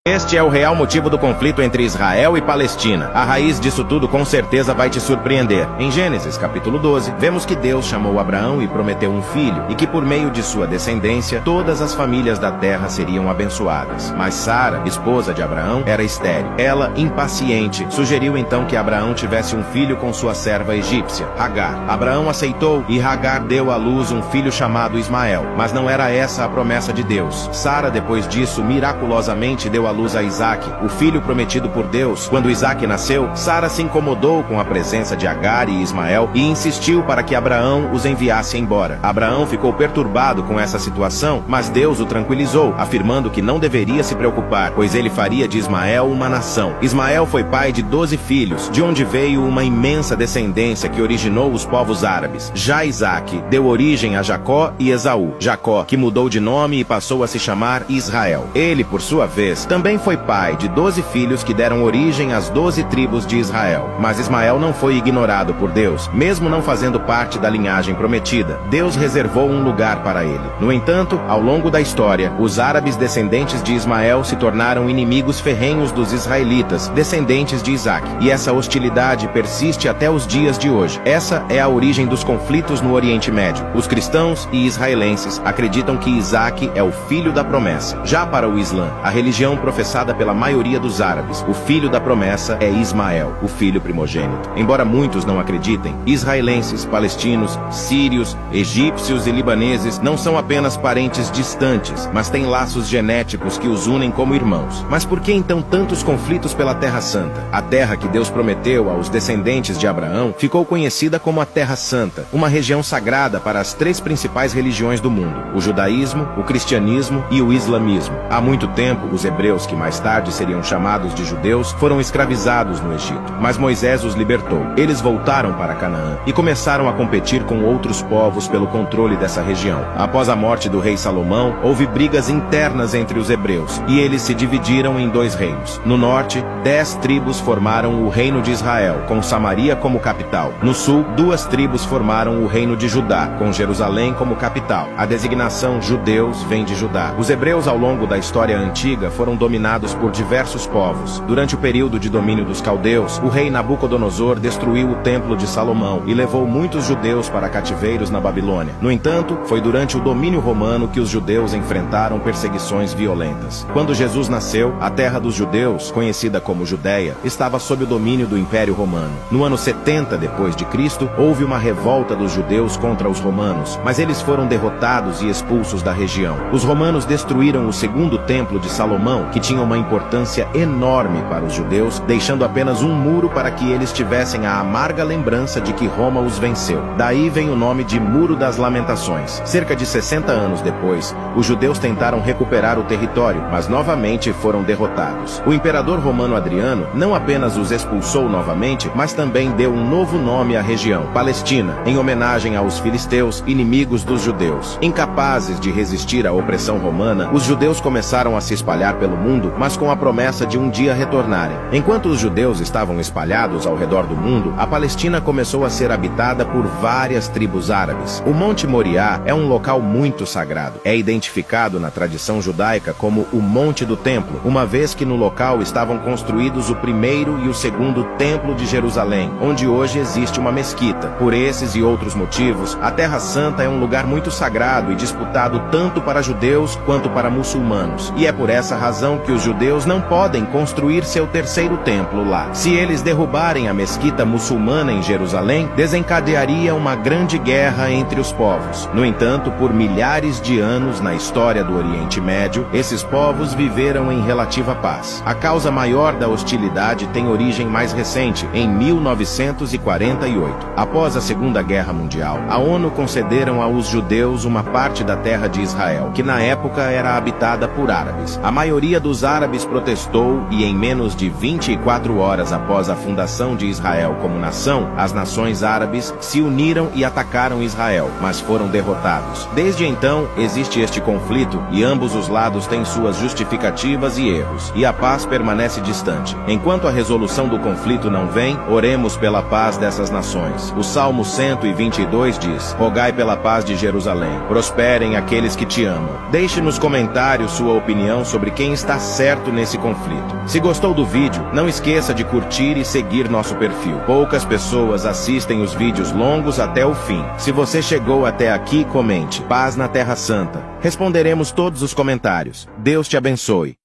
Este é o real motivo do conflito entre Israel e Palestina. A raiz disso tudo com certeza vai te surpreender. Em Gênesis capítulo 12, vemos que Deus chamou Abraão e prometeu um filho, e que por meio de sua descendência, todas as famílias da terra seriam abençoadas. Mas Sara, esposa de Abraão, era estéril. Ela, impaciente, sugeriu então que Abraão tivesse um filho com sua serva egípcia, Agar. Abraão aceitou e Agar deu à luz um filho chamado Ismael. Mas não era essa a promessa de Deus. Sara, depois disso, miraculosamente deu à luz a Isaque, o filho prometido por Deus. Quando Isaque nasceu, Sara se incomodou com a presença de Agar e Ismael e insistiu para que Abraão os enviasse embora. Abraão ficou perturbado com essa situação, mas Deus o tranquilizou, afirmando que não deveria se preocupar, pois ele faria de Ismael uma nação. Ismael foi pai de 12 filhos, de onde veio uma imensa descendência que originou os povos árabes. Já Isaque deu origem a Jacó e Esaú. Jacó, que mudou de nome e passou a se chamar Israel. Ele, por sua vez, também foi pai de 12 filhos que deram origem às 12 tribos de Israel. Mas Ismael não foi ignorado por Deus, mesmo não fazendo parte da linhagem prometida. Deus reservou um lugar para ele. No entanto, ao longo da história, os árabes descendentes de Ismael se tornaram inimigos ferrenhos dos israelitas, descendentes de Isaque. E essa hostilidade persiste até os dias de hoje. Essa é a origem dos conflitos no Oriente Médio. Os cristãos e israelenses acreditam que Isaque é o filho da promessa. Já para o Islã, a religião professada pela maioria dos árabes, o filho da promessa é Ismael, o filho primogênito. Embora muitos não acreditem, israelenses, palestinos, sírios, egípcios e libaneses não são apenas parentes distantes, mas têm laços genéticos que os unem como irmãos. Mas por que então tantos conflitos pela Terra Santa? A terra que Deus prometeu aos descendentes de Abraão ficou conhecida como a Terra Santa, uma região sagrada para as 3 principais religiões do mundo: o judaísmo, o cristianismo e o islamismo. Há muito tempo, os hebreus, que mais tarde seriam chamados de judeus, foram escravizados no Egito. Mas Moisés os libertou. Eles voltaram para Canaã e começaram a competir com outros povos pelo controle dessa região. Após a morte do rei Salomão, houve brigas internas entre os hebreus, e eles se dividiram em 2 reinos. No norte, 10 tribos formaram o reino de Israel, com Samaria como capital. No sul, 2 tribos formaram o reino de Judá, com Jerusalém como capital. A designação judeus vem de Judá. Os hebreus, ao longo da história antiga, foram dominados por diversos povos. Durante o período de domínio dos caldeus, o rei Nabucodonosor destruiu o templo de Salomão e levou muitos judeus para cativeiros na Babilônia. No entanto, foi durante o domínio romano que os judeus enfrentaram perseguições violentas. Quando Jesus nasceu, a terra dos judeus, conhecida como Judéia, estava sob o domínio do Império Romano. No ano 70 depois de Cristo, houve uma revolta dos judeus contra os romanos, mas eles foram derrotados e expulsos da região. Os romanos destruíram o segundo templo de Salomão, que tinha uma importância enorme para os judeus, deixando apenas um muro para que eles tivessem a amarga lembrança de que Roma os venceu. Daí vem o nome de Muro das Lamentações. Cerca de 60 anos depois, os judeus tentaram recuperar o território, mas novamente foram derrotados. O imperador romano Adriano não apenas os expulsou novamente, mas também deu um novo nome à região, Palestina, em homenagem aos filisteus, inimigos dos judeus. Incapazes de resistir à opressão romana, os judeus começaram a se espalhar pelo mundo, mas com a promessa de um dia retornarem. Enquanto os judeus estavam espalhados ao redor do mundo, a Palestina começou a ser habitada por várias tribos árabes. O Monte Moriá é um local muito sagrado. É identificado na tradição judaica como o Monte do Templo, uma vez que no local estavam construídos o primeiro e o segundo Templo de Jerusalém, onde hoje existe uma mesquita. Por esses e outros motivos, a Terra Santa é um lugar muito sagrado e disputado tanto para judeus quanto para muçulmanos. E é por essa razão que os judeus não podem construir seu terceiro templo lá. Se eles derrubarem a mesquita muçulmana em Jerusalém, desencadearia uma grande guerra entre os povos. No entanto, por milhares de anos na história do Oriente Médio, esses povos viveram em relativa paz. A causa maior da hostilidade tem origem mais recente, em 1948. Após a Segunda Guerra Mundial, a ONU concederam aos judeus uma parte da terra de Israel, que na época era habitada por árabes. A maioria dos árabes protestou e em menos de 24 horas após a fundação de Israel como nação, as nações árabes se uniram e atacaram Israel, mas foram derrotados. Desde então, existe este conflito e ambos os lados têm suas justificativas e erros, e a paz permanece distante. Enquanto a resolução do conflito não vem, oremos pela paz dessas nações. O Salmo 122 diz: rogai pela paz de Jerusalém, prosperem aqueles que te amam. Deixe nos comentários sua opinião sobre quem está está certo nesse conflito. Se gostou do vídeo, não esqueça de curtir e seguir nosso perfil. Poucas pessoas assistem os vídeos longos até o fim. Se você chegou até aqui, comente. Paz na Terra Santa. Responderemos todos os comentários. Deus te abençoe.